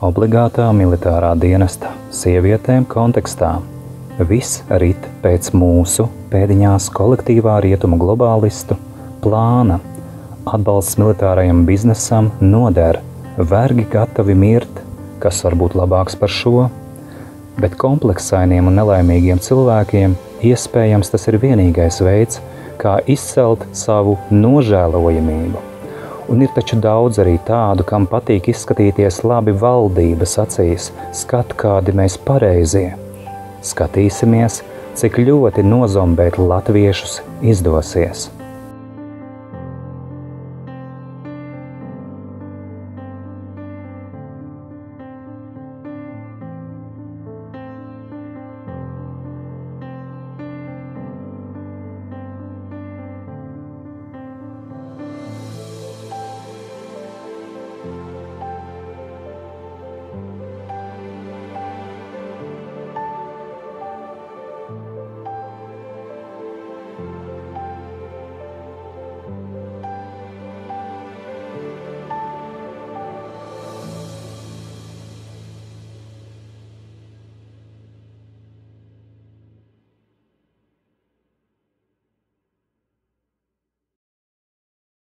obligātā militārā dienesta sievietēm kontekstā. Viss rit pēc mūsu pēdiņās kolektīvā rietumu globālistu plāna. Atbalsts militārajam biznesam noder, vergi gatavi mirt, kas var būt labāks par šo, bet kompleksainiem un nelaimīgiem cilvēkiem iespējams tas ir vienīgais veids, kā izcelt savu nožēlojamību. Un ir taču daudz arī tādu, kam patīk izskatīties labi valdības acīs, skat kādi mēs pareizie. Skatīsimies, cik ļoti nozombēt latviešus izdosies.